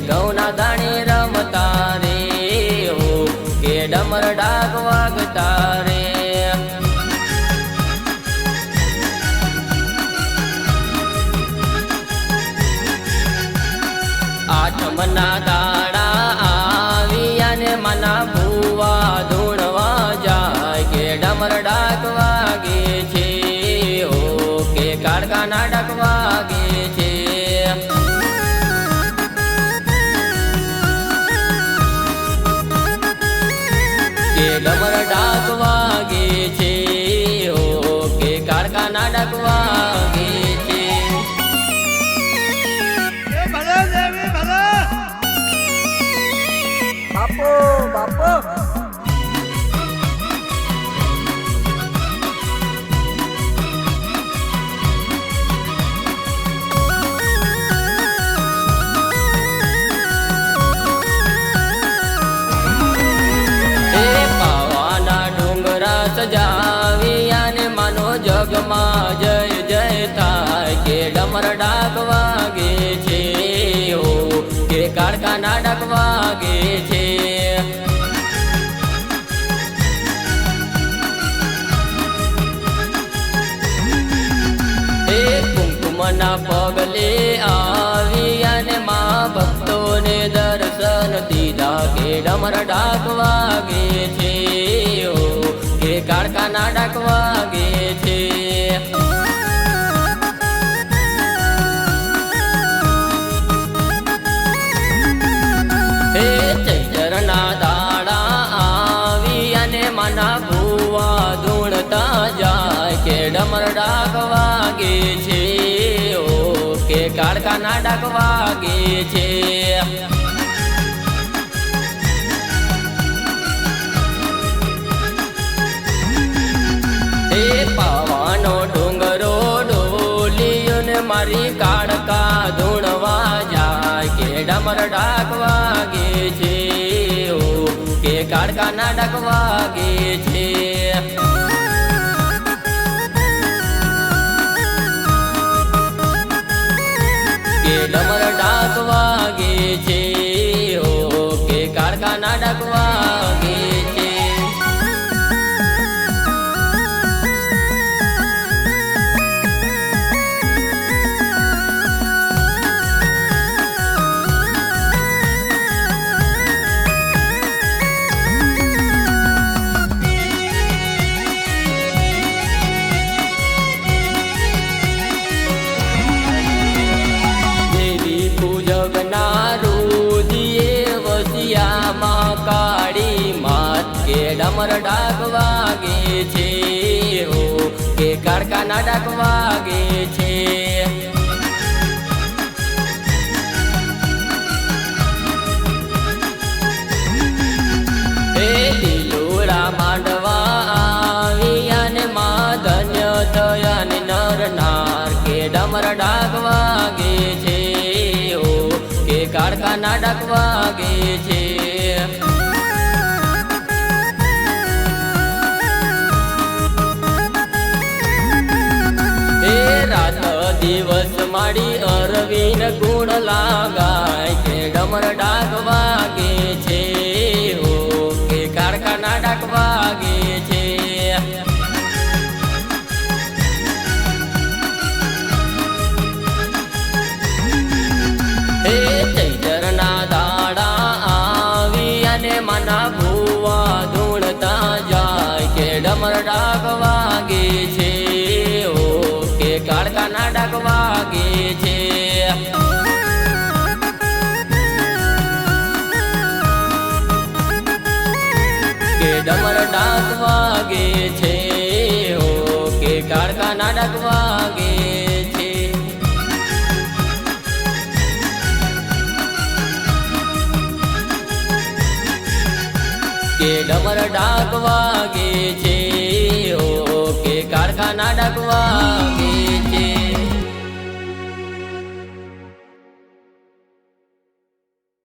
ઘઉંના દાણે રમતા રે હો કે ડમર ડાક વાગતા રે આઠમના દાડા આવ્યા ને મના ભૂવા ધૂણવા જાય કે ડમર ડાક વાગે છે હો કે કાળકાના ડાક વાગે છે કે ડમર ડાક વાગે છે હો કે કાળકાના ડાક વાગે છે બાપો બાપો સજાવી અને માનો જગમાં જય જય થાય કે ડમર ડાક વાગે છે હો કે કાળકાના ડાક વાગે છે એ કુમકુમના પગલે આવી અને મા ભક્તોને દર્શન દીધા કે ડમર ડાક વાગે છે હો કે કાળકાના ડાક વાગે છે હે ચૈતરના દાડા આવી અને મના ભૂવા ધૂણતા જાય કે ડમર ડાક વાગે છે હો કે કાળકાના ડાક વાગે છે પાવાનો ડુંગરો ડોલિયો ને મારી કાળકા ધૂણવા જાય કે ડમર ડાક વાગે છે હો કે કાળકાના ડાક વાગે છે કે ડમર ડાક વાગે છે હો કે કાળકાના ડાક વાગે છે ડમર ડાક વાગે છે હો કે કાળકાના ડાક વાગે છે હે દિલોરા માંડવા આવી અને મા ધન્ય થયા ને નર નાર કે ડમર ડાક વાગે છે હો કે કાળકાના ડાક વાગે છે રાત દિવસ માડી અરવિંદ ગુણ લાગાય કે ડમર ડાક વાગે છે હો કે કાળકાના ડાક વાગે છે હે ચૈતરના દાડા આવી અને મના ભૂવા ધૂણતા જાય કે ડમર ડાક વાગે છે કાળકાના ડાક વાગે છે કે ડમર ડાક વાગે છે હો કે કાળકાના ડાક વાગે છે કે ડમર ડાક વાગે છે હો કે કાળકાના ડાક વાગે છે